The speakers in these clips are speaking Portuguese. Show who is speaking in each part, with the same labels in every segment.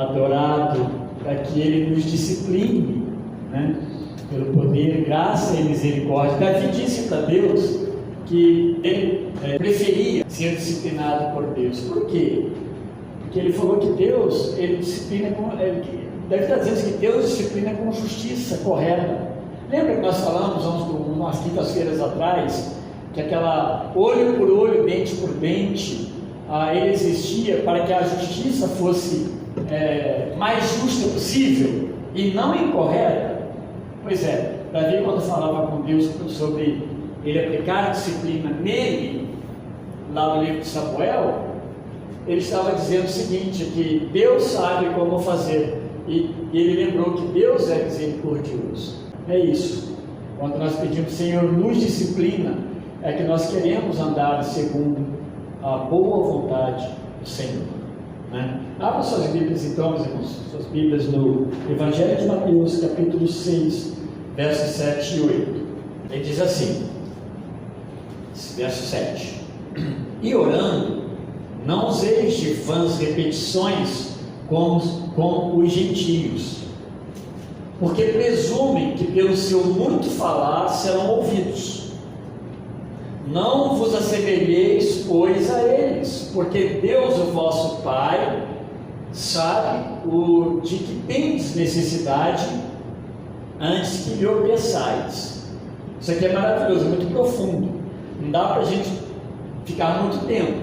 Speaker 1: adorado, para que Ele nos discipline, né? Pelo poder, graça e misericórdia. Davi disse para Deus que ele preferia ser disciplinado por Deus. Por quê? Porque ele falou que Deus, ele disciplina deve estar dizendo que Deus disciplina com justiça correta. Lembra que nós falamos umas quintas-feiras atrás, que aquela olho por olho, dente por dente, ele existia para que a justiça fosse mais justa possível e não incorreta? Pois é, Davi, quando falava com Deus sobre ele aplicar a disciplina nele, lá no livro de Samuel, ele estava dizendo o seguinte, que Deus sabe como fazer, e ele lembrou que Deus é misericordioso. É isso. Quando nós pedimos, Senhor, nos disciplina, é que nós queremos andar segundo a boa vontade do Senhor, né? Abra suas Bíblias então, meus irmãos, suas Bíblias no Evangelho de Mateus, capítulo 6, versos 7 e 8. Ele diz assim, verso 7: E orando, não useis de vãs repetições como os gentios, porque presumem que pelo seu muito falar serão ouvidos. Não vos assemelheis, pois, a eles, porque Deus, o vosso Pai, sabe de que tendes necessidade antes que lhe o peçais. Isso aqui é maravilhoso, é muito profundo. Não dá para a gente ficar muito tempo,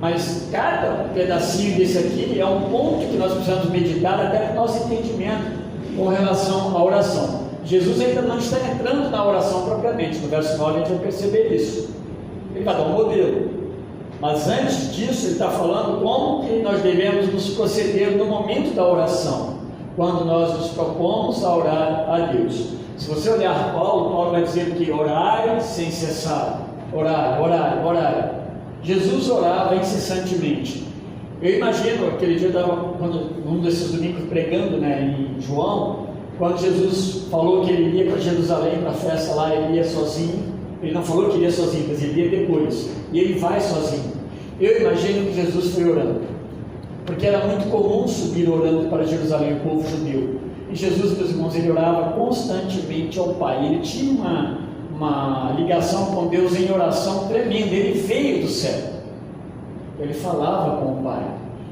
Speaker 1: mas cada pedacinho desse aqui é um ponto que nós precisamos meditar até para o nosso entendimento com relação à oração. Jesus ainda não está entrando na oração propriamente. No verso 9 a gente vai perceber isso. Ele vai dar um modelo, mas antes disso ele está falando como que nós devemos nos proceder no momento da oração, quando nós nos propomos a orar a Deus. Se você olhar Paulo vai dizer que orai sem cessar, orai. Jesus orava incessantemente. Eu imagino, aquele dia eu estava, num desses domingos pregando, em João, quando Jesus falou que ele ia para Jerusalém, para a festa lá, ele ia sozinho. Ele não falou que iria sozinho, mas ele ia depois, e ele vai sozinho. Eu imagino que Jesus foi orando, porque era muito comum subir orando para Jerusalém, o povo judeu. E Jesus, meus irmãos, ele orava constantemente ao Pai. Ele tinha uma ligação com Deus em oração tremenda. Ele veio do céu, ele falava com o Pai,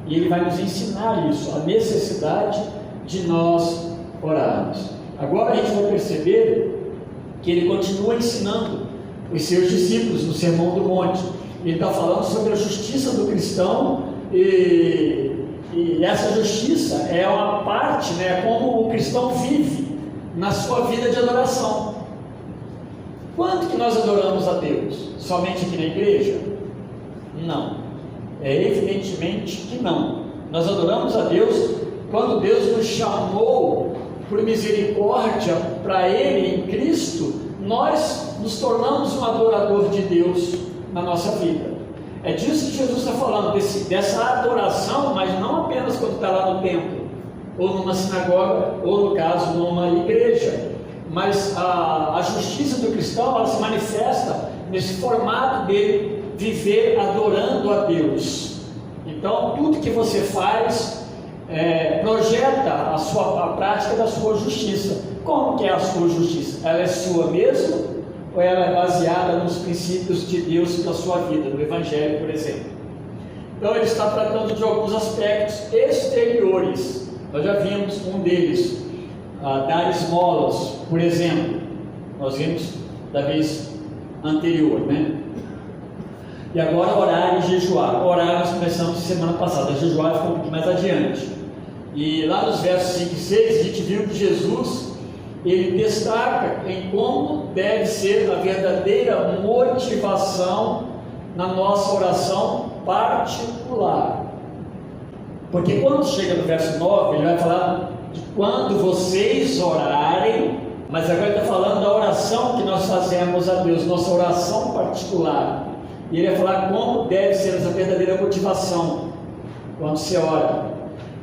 Speaker 1: e ele vai nos ensinar isso, a necessidade de nós orarmos. Agora a gente vai perceber que ele continua ensinando os seus discípulos no Sermão do Monte. Ele está falando sobre a justiça do cristão, e essa justiça é uma parte, como o cristão vive na sua vida de adoração. Quando que nós adoramos a Deus? Somente aqui na igreja? Não, evidentemente que não. Nós adoramos a Deus quando Deus nos chamou por misericórdia para Ele em Cristo. Nós nos tornamos um adorador de Deus na nossa vida. É disso que Jesus está falando, dessa adoração, mas não apenas quando está lá no templo, ou numa sinagoga, ou no caso numa igreja, mas a justiça do cristão, ela se manifesta nesse formato dele viver adorando a Deus. Então tudo que você faz projeta a prática da sua justiça. Como que é a sua justiça? Ela é sua mesmo? Ou ela é baseada nos princípios de Deus para a sua vida, no Evangelho, por exemplo? Então ele está tratando de alguns aspectos exteriores. Nós já vimos um deles, dar esmolas, por exemplo. Nós vimos da vez anterior, E agora orar e jejuar. Orar nós começamos semana passada, jejuar ficou um pouquinho mais adiante. E lá nos versos 5 e 6 a gente viu que Jesus, ele destaca em como deve ser a verdadeira motivação na nossa oração particular. Porque quando chega no verso 9, ele vai falar de quando vocês orarem, mas agora ele está falando da oração que nós fazemos a Deus, nossa oração particular. E ele vai falar como deve ser essa verdadeira motivação quando você ora.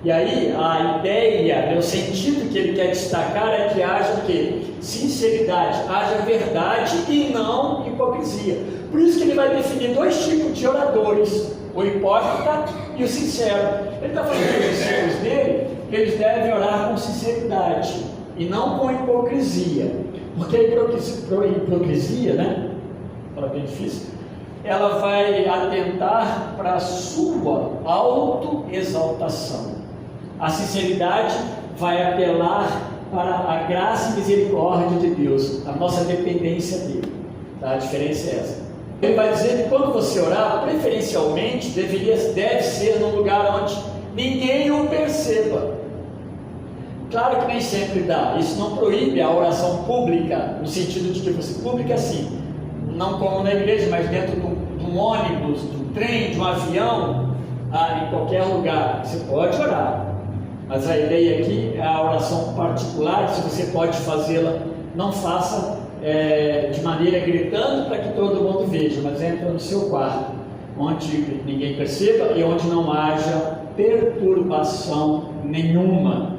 Speaker 1: E aí a ideia, o sentido que ele quer destacar é que haja o quê? Sinceridade, haja verdade e não hipocrisia. Por isso que ele vai definir dois tipos de oradores, o hipócrita e o sincero. Ele está falando dos discípulos dele, eles devem orar com sinceridade e não com hipocrisia, porque a hipocrisia, né? Fala bem difícil. Ela vai atentar para a sua autoexaltação. A sinceridade vai apelar para a graça e misericórdia de Deus, a nossa dependência dele. Tá? A diferença é essa. Ele vai dizer que quando você orar, preferencialmente deve ser num lugar onde ninguém o perceba. Claro que nem sempre dá. Isso não proíbe a oração pública, no sentido de que você pública assim, não como na igreja, mas dentro de um ônibus, de um trem, de um avião, em qualquer lugar. Você pode orar. Mas a ideia aqui é a oração particular. Se você pode fazê-la, não faça de maneira gritando para que todo mundo veja, mas entra no seu quarto, onde ninguém perceba e onde não haja perturbação nenhuma.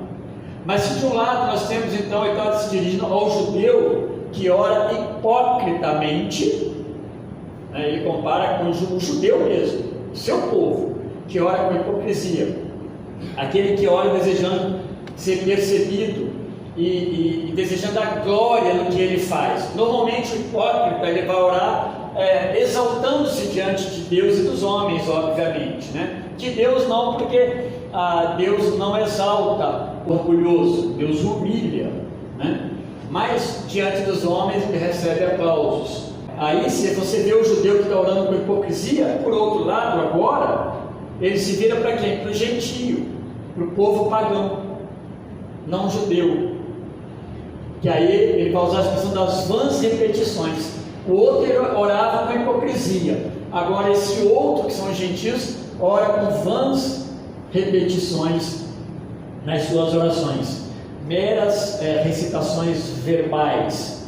Speaker 1: Mas se de um lado nós temos então, ele está se dirigindo ao judeu que ora hipocritamente, né, ele compara com o judeu mesmo, o seu povo, que ora com hipocrisia, aquele que ora desejando ser percebido e desejando a glória no que ele faz. Normalmente o hipócrita ele vai orar exaltando-se diante de Deus e dos homens, obviamente, né? De Deus não, porque Deus não exalta o orgulhoso, Deus humilha, né? Mas diante dos homens ele recebe aplausos. Aí se você vê o judeu que está orando com hipocrisia, por outro lado agora, ele se vira para quem? Para o gentio, para o povo pagão, não judeu. Que aí ele vai usar a expressão das vãs repetições. O outro ele orava com hipocrisia. Agora esse outro, que são os gentios, ora com vãs repetições nas suas orações. Meras recitações verbais,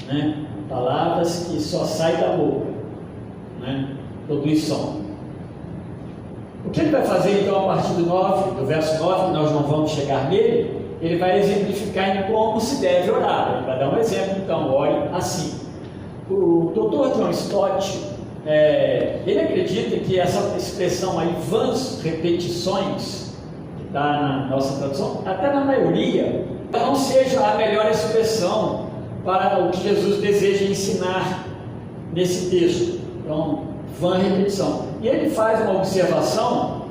Speaker 1: né? Palavras que só saem da boca, né? Produz som. O que ele vai fazer então a partir do verso 9, que nós não vamos chegar nele? Ele vai exemplificar em como se deve orar. Ele vai dar um exemplo, então, ore assim. O Dr. John Stott, ele acredita que essa expressão aí, vãs repetições, que está na nossa tradução, até na maioria, não seja a melhor expressão para o que Jesus deseja ensinar nesse texto. Então, vã repetição. E ele faz uma observação,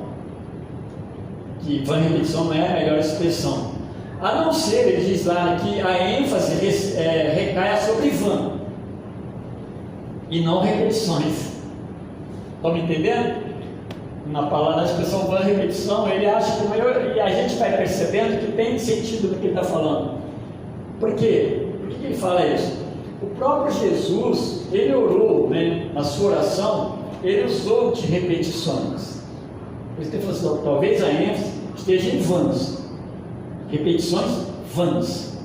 Speaker 1: que vã repetição não é a melhor expressão. A não ser, ele diz lá, que a ênfase recaia sobre vã e não repetições. Estão me entendendo? Na expressão vã repetição, ele acha que e a gente vai percebendo que tem sentido no que ele está falando. Por quê? Por que ele fala isso? O próprio Jesus, ele orou, né, na sua oração, ele usou de repetições. Por isso que ele falou assim, talvez a ênfase esteja em vãs. Repetições vãs.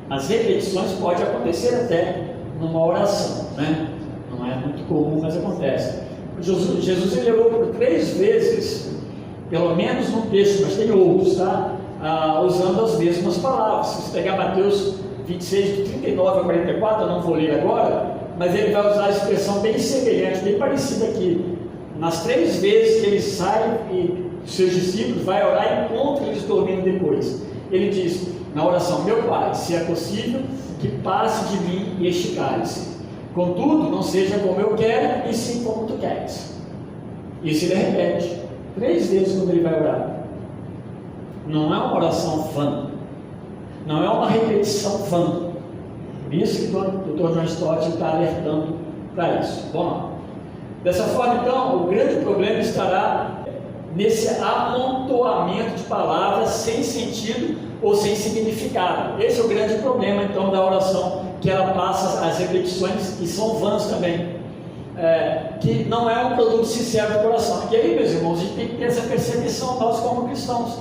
Speaker 1: As repetições podem acontecer até numa oração, né? Não é muito comum, mas acontece. Jesus ele orou por 3 vezes, pelo menos num texto, mas tem outros, tá? Usando as mesmas palavras. Se você pegar Mateus 26, de 39 a 44, eu não vou ler agora, mas ele vai usar a expressão bem semelhante, bem parecida aqui. Nas 3 vezes que ele sai e seus discípulos vai orar, encontra eles dormindo depois. Ele diz na oração: meu Pai, se é possível, que passe de mim este cálice. Contudo, não seja como eu quero, e sim como tu queres. Isso ele repete 3 vezes quando ele vai orar. Não é uma oração vã, não é uma repetição vã. Por isso que o Dr. John Stott está alertando para isso. Vamos lá. Dessa forma, então, o grande problema estará nesse amontoamento de palavras sem sentido ou sem significado. Esse é o grande problema, então, da oração, que ela passa as repetições, que são vãs também, que não é um produto sincero do coração. E aí, meus irmãos, a gente tem que ter essa percepção, nós como cristãos.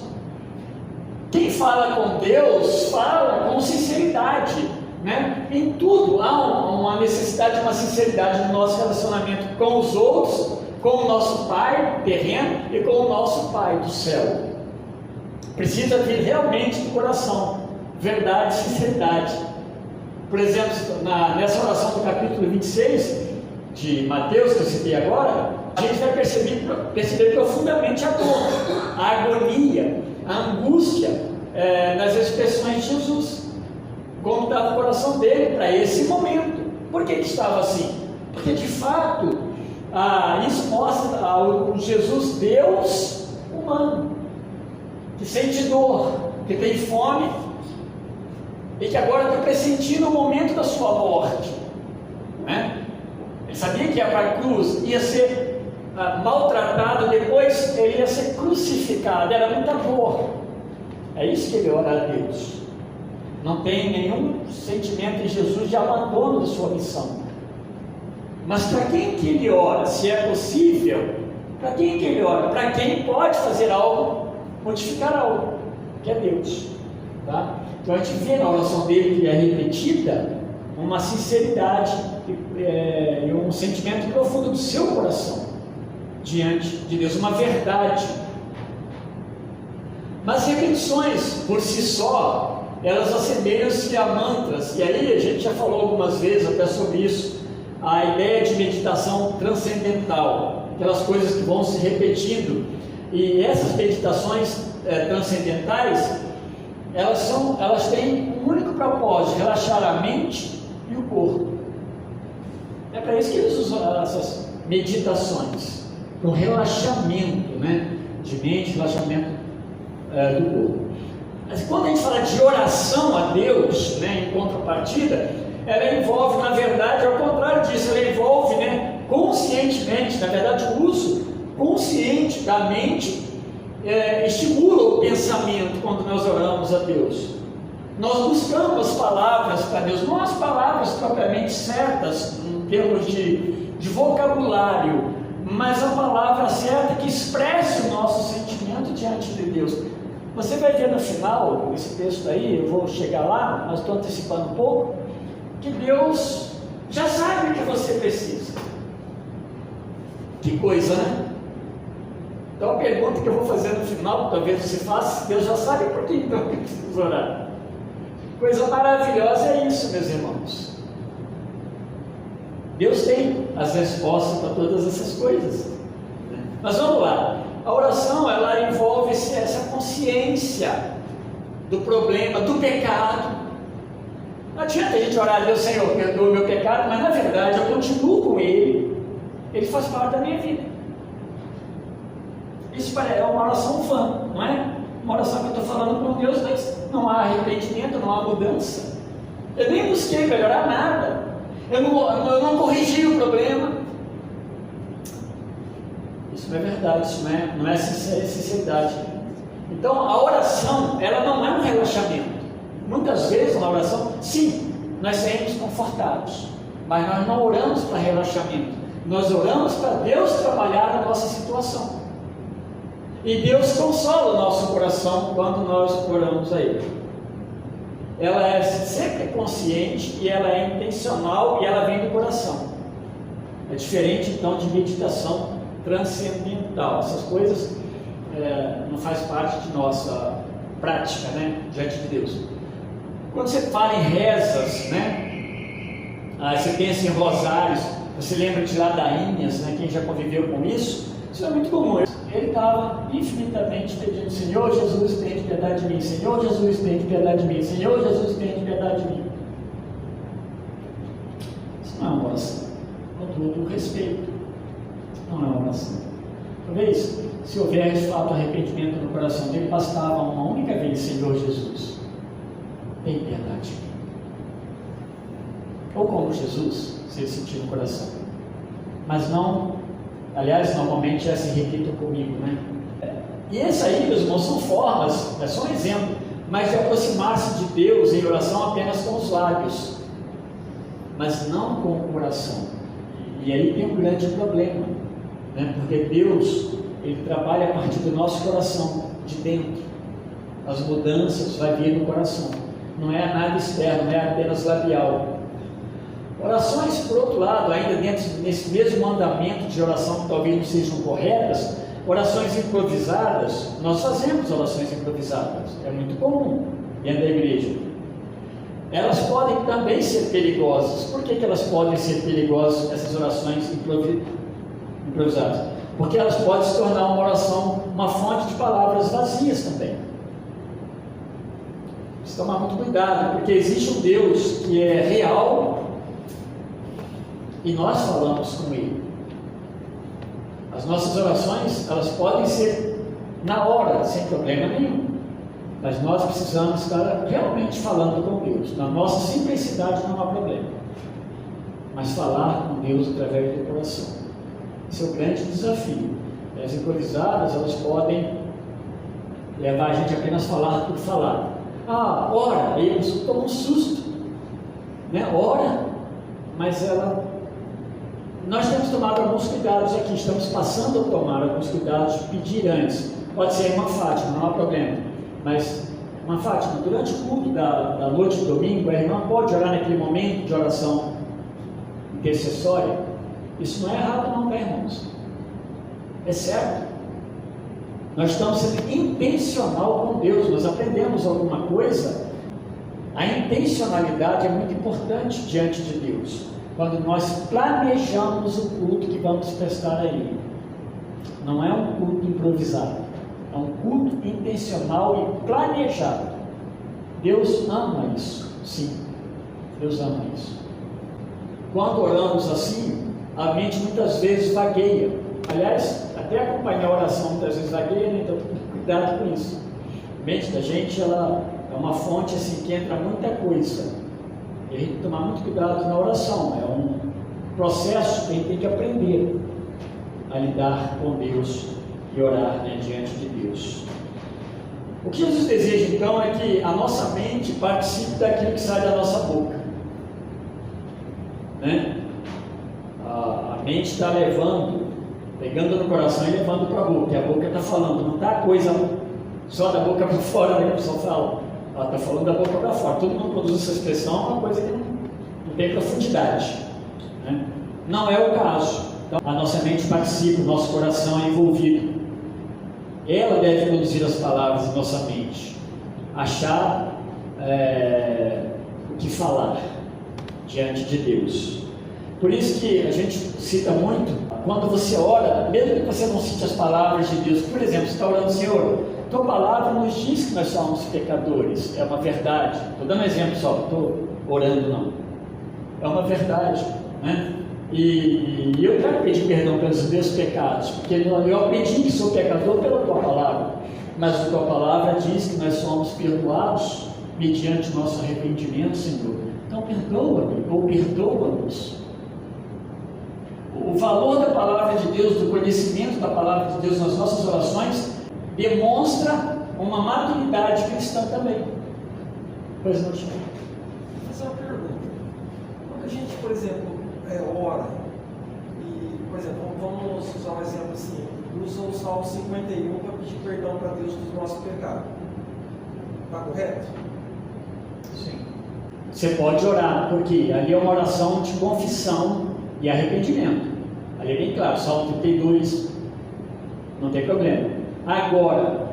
Speaker 1: Quem fala com Deus, fala com sinceridade, né? Em tudo há uma necessidade de uma sinceridade no nosso relacionamento com os outros, com o nosso Pai terreno e com o nosso Pai do céu. Precisa vir realmente do coração, verdade e sinceridade. Por exemplo, nessa oração do capítulo 26 de Mateus, que eu citei agora, a gente vai perceber profundamente a dor, a agonia a angústia nas expressões de Jesus, como estava o coração dele para esse momento. Por que estava assim? Porque de fato isso mostra o Jesus Deus humano, que sente dor, que tem fome e que agora está pressentindo o momento da sua morte, né? Ele sabia que ia para a cruz, ia ser maltratado, depois ele ia ser crucificado, era muita dor. É isso que ele ora a Deus. Não tem nenhum sentimento em Jesus de abandono da sua missão. Mas para quem que ele ora? Se é possível, para quem que ele ora? Para quem pode fazer algo, modificar algo, que é Deus, tá? Então a gente vê na oração dele que é repetida uma sinceridade e um sentimento profundo do seu coração diante de Deus, uma verdade. Mas repetições por si só, elas assemelham-se a mantras, e aí a gente já falou algumas vezes até sobre isso, a ideia de meditação transcendental, aquelas coisas que vão se repetindo, e essas meditações transcendentais, elas têm um único propósito: relaxar a mente e o corpo. É para isso que eles usam essas meditações, para um relaxamento, né, de mente, relaxamento do corpo. Mas quando a gente fala de oração a Deus, né, em contrapartida, ela envolve, na verdade, ao contrário disso, ela envolve, né, conscientemente, na verdade, o uso consciente da mente estimula o pensamento quando nós oramos a Deus. Nós buscamos as palavras para Deus, não as palavras propriamente certas, em termos de vocabulário, mas a palavra certa que expresse o nosso sentimento diante de Deus. Você vai ver no final, esse texto aí, eu vou chegar lá, mas estou antecipando um pouco, que Deus já sabe o que você precisa. Que coisa, né? Então a pergunta que eu vou fazer no final, talvez você faça, Deus já sabe por que então que precisa orar. Coisa maravilhosa é isso, meus irmãos. Deus tem as respostas para todas essas coisas. Mas vamos lá. A oração, ela envolve essa consciência do problema, do pecado. Não adianta a gente orar a Deus: Senhor, perdoa o meu pecado, mas na verdade eu continuo com Ele. Ele faz parte da minha vida. Isso é uma oração vã, não é? Uma oração que eu estou falando com Deus, mas não há arrependimento, não há mudança. Eu nem busquei melhorar nada. Eu não corrigi o problema. Isso não é verdade, isso não é sinceridade. Então a oração, ela não é um relaxamento. Muitas vezes na oração, sim, nós saímos confortados, mas nós não oramos para relaxamento. Nós oramos para Deus trabalhar na nossa situação. E Deus consola o nosso coração quando nós oramos a Ele. Ela é sempre consciente e ela é intencional e ela vem do coração. É diferente então de meditação transcendental. Essas coisas não faz parte de nossa prática, né, diante de Deus. Quando você fala em rezas, né, você pensa em rosários, você lembra de ladainhas, né, quem já conviveu com isso? Isso é muito comum. Ele estava infinitamente pedindo: Senhor Jesus, tem piedade de mim, Senhor Jesus, tem piedade de mim, Senhor Jesus, tem piedade de mim. Isso não é uma oração, com todo o respeito. Não é uma oração. Talvez, se houver de fato arrependimento no coração dele, bastava uma única vez: Senhor Jesus, tem piedade de mim. Ou como Jesus, se ele sentir no coração. Mas não, aliás, normalmente se repitam comigo, né? E esse aí, meus irmãos, são formas, é só um exemplo, mas de aproximar-se de Deus em oração apenas com os lábios, mas não com o coração. E aí tem um grande problema, né? Porque Deus, Ele trabalha a partir do nosso coração, de dentro. As mudanças vai vir no coração. Não é nada externo, não é apenas labial. Orações, por outro lado, ainda dentro desse mesmo mandamento de oração que talvez não sejam corretas, orações improvisadas. Nós fazemos orações improvisadas, é muito comum dentro da igreja. Elas podem também ser perigosas. Por que elas podem ser perigosas, essas orações improvisadas? Porque elas podem se tornar uma oração, uma fonte de palavras vazias também. Precisa tomar muito cuidado, porque existe um Deus que é real e nós falamos com Ele. As nossas orações, elas podem ser na hora, sem problema nenhum, mas nós precisamos estar realmente falando com Deus. Na nossa simplicidade não há problema, mas falar com Deus através do coração. Esse é o grande desafio. As improvisadas, elas podem levar a gente apenas a falar por falar. Ah, ora, aí a pessoa toma um susto, né? Ora, mas nós temos tomado alguns cuidados aqui, estamos passando a tomar alguns cuidados, pedir antes. Pode ser uma Fátima, não há problema, mas uma Fátima, durante o culto da noite do domingo, a irmã pode orar naquele momento de oração intercessória. Isso não é errado não, né, irmãos? É certo. Nós estamos sendo intencional com Deus, nós aprendemos alguma coisa. A intencionalidade é muito importante diante de Deus, quando nós planejamos o culto que vamos prestar a Ele. Não é um culto improvisado, é um culto intencional e planejado. Deus ama isso, sim, Deus ama isso. Quando oramos assim, a mente muitas vezes vagueia. Aliás, até acompanhar a oração muitas vezes vagueia, né? Então cuidado com isso. A mente da gente, ela é uma fonte assim que entra muita coisa. E a gente tem que tomar muito cuidado na oração. É um processo que a gente tem que aprender a lidar com Deus e orar, né, diante de Deus. O que Jesus deseja então é que a nossa mente participe daquilo que sai da nossa boca, né? A mente está pegando no coração e levando para a boca, e a boca está falando, não está a coisa só da boca para fora, né, que o pessoal fala, ela está falando da boca para fora. Todo mundo produz essa expressão, é uma coisa que não tem profundidade, né? Não é o caso. Então, a nossa mente participa, o nosso coração é envolvido, ela deve produzir as palavras em nossa mente, achar o que falar diante de Deus. Por isso que a gente cita muito, quando você ora, mesmo que você não cite as palavras de Deus, por exemplo, você está orando, Senhor, tua palavra nos diz que nós somos pecadores, é uma verdade. Estou dando um exemplo só, não estou orando não, é uma verdade, né? E eu quero pedir perdão pelos meus pecados, porque eu aprendi que sou pecador pela tua palavra, mas a tua palavra diz que nós somos perdoados mediante o nosso arrependimento, Senhor. Então perdoa-me, ou perdoa-nos. O valor da palavra de Deus, do conhecimento da palavra de Deus nas nossas orações, demonstra uma maturidade cristã também. Pois não, Chico?
Speaker 2: Vou fazer uma pergunta. Quando a gente, por exemplo, ora, e, por exemplo, vamos usar um exemplo assim, usa o Salmo 51 para pedir perdão para Deus dos nossos pecados. Está correto?
Speaker 1: Sim. Você pode orar, porque ali é uma oração de confissão e arrependimento. Ali é bem claro, Salmo 32, não tem problema. Agora,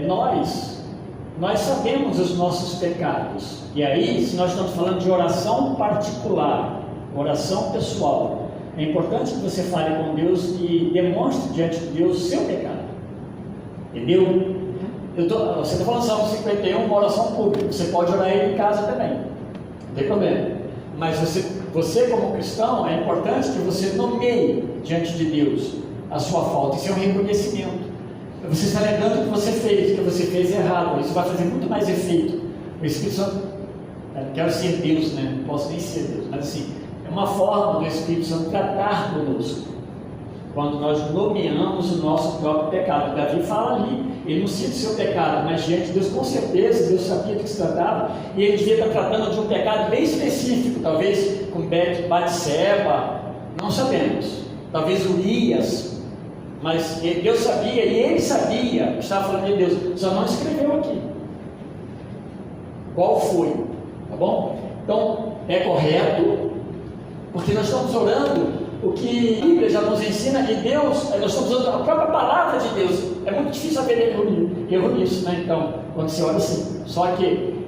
Speaker 1: nós sabemos os nossos pecados, e aí, se nós estamos falando de oração particular, oração pessoal, é importante que você fale com Deus e demonstre diante de Deus o seu pecado, entendeu? Você está falando Salmo 51, uma oração pública, você pode orar ele em casa também, não tem problema, mas você como cristão, é importante que você nomeie diante de Deus a sua falta. Isso é um reconhecimento. Você está lembrando o que você fez errado. Isso vai fazer muito mais efeito. O Espírito Santo, eu não quero ser Deus, né? Não posso nem ser Deus, mas assim, é uma forma do Espírito Santo tratar conosco, quando nós nomeamos o nosso próprio pecado. Davi fala ali, ele não cita o seu pecado, mas diante de Deus, com certeza, Deus sabia do que se tratava, e ele devia estar tratando de um pecado bem específico, talvez com Batseba, não sabemos, talvez Urias, mas Deus sabia, e ele sabia, estava falando de Deus, só não escreveu aqui qual foi, tá bom? Então, é correto, porque nós estamos orando o que a Bíblia já nos ensina, e Deus, nós estamos usando a própria palavra de Deus. É muito difícil haver erro nisso, né? Então, quando você ora assim, só que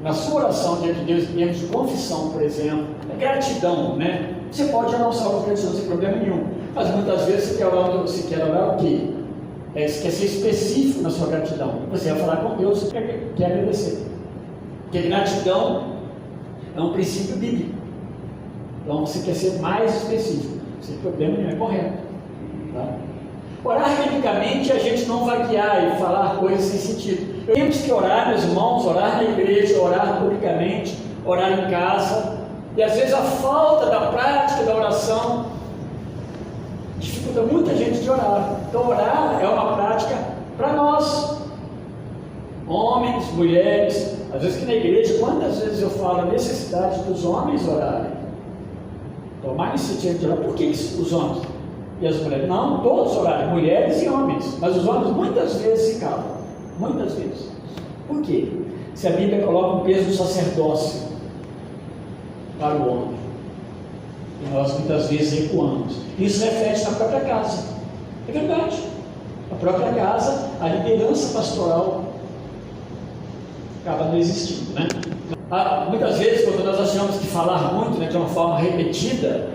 Speaker 1: na sua oração diante de Deus, em termos de confissão, por exemplo, gratidão, né? Você pode orar um salmo de gratidão sem problema nenhum, mas muitas vezes você quer orar o quê? Você quer ser específico na sua gratidão. Você vai falar com Deus, quer agradecer. Porque gratidão é um princípio bíblico. Então você quer ser mais específico, sem problema nenhum, é correto. Tá? Orar biblicamente, a gente não vaguear e falar coisas sem sentido. Temos que orar, meus irmãos, orar na igreja, orar publicamente, orar em casa. E às vezes a falta da prática da oração dificulta muita gente de orar. Então orar é uma prática para nós, homens, mulheres. Às vezes que na igreja, quantas vezes eu falo a necessidade dos homens orarem, tomar iniciativa de orar. Por que os homens e as mulheres? Não, todos orarem, mulheres e homens, mas os homens muitas vezes se calam, muitas vezes. Por quê? Se a Bíblia coloca um peso do sacerdócio para o homem, e nós muitas vezes recuamos. Isso reflete na própria casa. É verdade. A própria casa, a liderança pastoral acaba não existindo, né? Muitas vezes, quando nós achamos que falar muito, né, de uma forma repetida,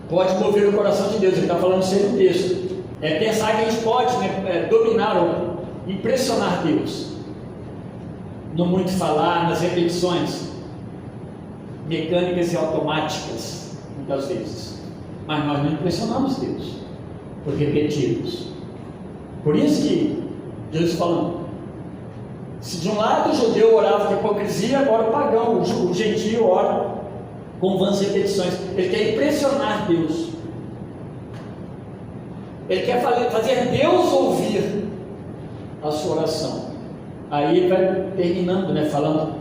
Speaker 1: pode mover o coração de Deus. Ele está falando sem o texto. É pensar que a gente pode, né, dominar ou impressionar Deus no muito falar, nas repetições mecânicas e automáticas, muitas vezes. Mas nós não impressionamos Deus por repetirmos. Por isso que Deus está falando, se de um lado o judeu orava com hipocrisia, agora o pagão, o gentio ora com vãs repetições. Ele quer impressionar Deus. Ele quer fazer Deus ouvir a sua oração. Aí ele vai terminando, né, falando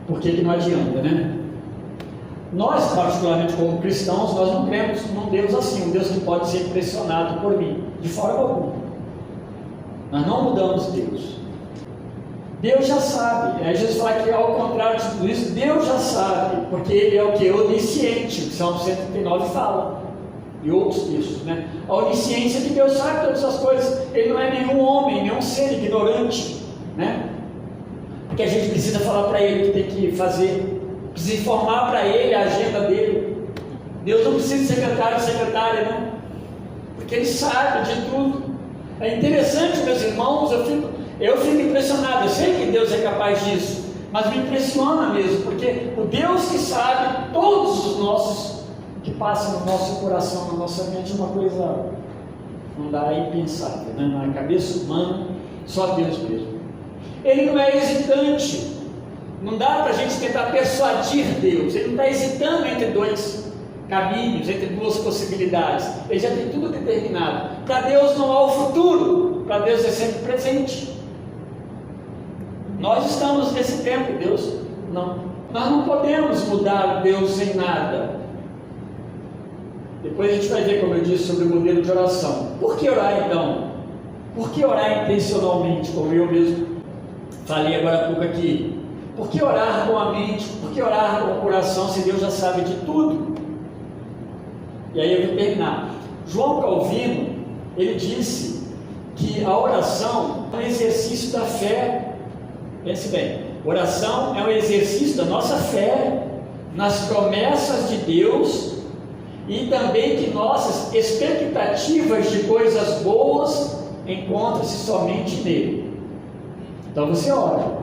Speaker 1: por que não adianta, né? Nós, particularmente como cristãos, nós não cremos num Deus assim, um Deus que pode ser impressionado por mim, de forma alguma. Nós não mudamos Deus. Deus já sabe. Aí Jesus fala que ao contrário de tudo isso, Deus já sabe, porque Ele é o que? Onisciente, que Salmo 139 fala, e outros textos, né? A onisciência de Deus sabe todas as coisas. Ele não é nenhum homem, nenhum ser ignorante, né? Porque a gente precisa falar para Ele o que tem que fazer, precisa informar para Ele a agenda dele. Deus não precisa de secretário ou secretária, não, porque Ele sabe de tudo. É interessante, meus irmãos, eu fico impressionado. Eu sei que Deus é capaz disso, mas me impressiona mesmo, porque o Deus que sabe todos os nossos, que passam no nosso coração, na nossa mente, é uma coisa, não dá impensável, né? Na cabeça humana, só Deus mesmo. Ele não é hesitante, não dá para a gente tentar persuadir Deus. Ele não está hesitando entre dois caminhos, entre duas possibilidades. Ele já tem tudo determinado. Para Deus não há o futuro, para Deus é sempre presente. Nós estamos nesse tempo, Deus não. Nós não podemos mudar Deus em nada. Depois a gente vai ver, como eu disse, sobre o modelo de oração. Por que orar então? Por que orar intencionalmente, como eu mesmo falei agora há pouco aqui? Por que orar com a mente? Por que orar com o coração, se Deus já sabe de tudo? E aí eu vou terminar. João Calvino, ele disse que a oração é um exercício da fé. Pense bem, oração é um exercício da nossa fé nas promessas de Deus e também que nossas expectativas de coisas boas encontram-se somente nele. Então você ora,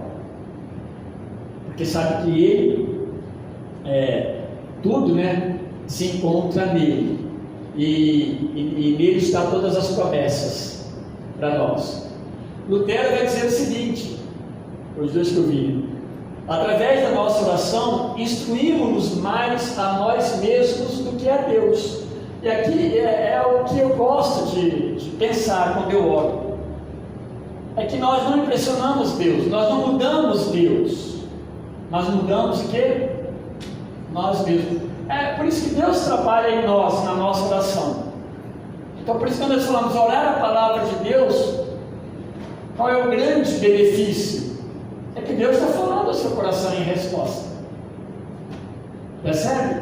Speaker 1: porque sabe que Ele, tudo, né, se encontra nele, e nele está todas as promessas para nós. Lutero vai dizer o seguinte, os dois que eu vi: através da nossa oração, instruímos-nos mais a nós mesmos do que a Deus. E aqui é o que eu gosto de pensar quando eu oro. É que nós não impressionamos Deus, nós não mudamos Deus, nós mudamos o quê? Nós mesmos. É por isso que Deus trabalha em nós, na nossa oração. Então por isso que quando nós falamos orar a palavra de Deus, qual é o grande benefício? É que Deus está falando ao seu coração em resposta. Percebe?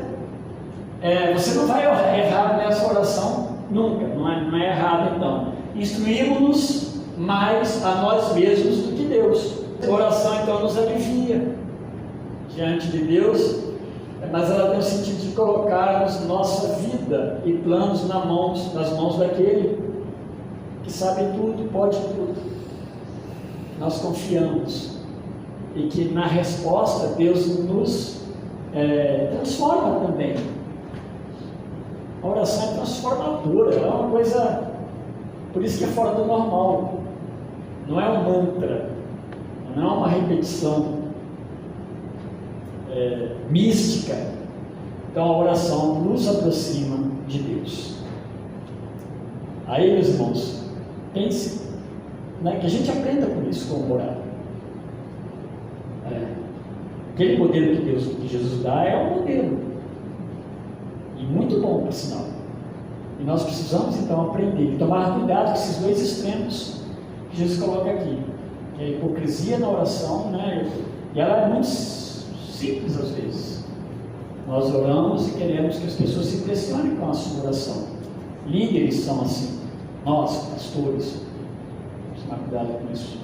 Speaker 1: Você não vai errar nessa oração nunca, não é errado então. Instruímos-nos mais a nós mesmos do que Deus. A oração então nos alivia diante de Deus, mas ela tem o sentido de colocarmos nossa vida e planos nas mãos daquele que sabe tudo, pode tudo. Nós confiamos e que na resposta Deus nos transforma também. A oração é transformadora, é uma coisa, por isso que é fora do normal, não é um mantra, não é uma repetição mística. Então a oração nos aproxima de Deus. Aí, meus irmãos, pense, né, que a gente aprenda com isso, como orar. Aquele modelo que Jesus dá é um modelo, e muito bom, por sinal. E nós precisamos então aprender e tomar cuidado com esses dois extremos que Jesus coloca aqui, que é a hipocrisia na oração, né? E ela é muito simples às vezes. Nós oramos e queremos que as pessoas se impressionem com a sua oração. Líderes são assim, nós, pastores, vamos tomar cuidado com isso.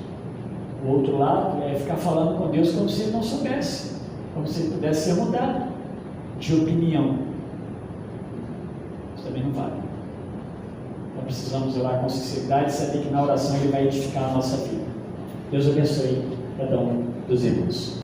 Speaker 1: O outro lado é ficar falando com Deus como se ele não soubesse, como se ele pudesse ser mudado de opinião. Isso também não vale. Então precisamos orar com sinceridade e saber que na oração ele vai edificar a nossa vida. Deus abençoe cada um dos irmãos.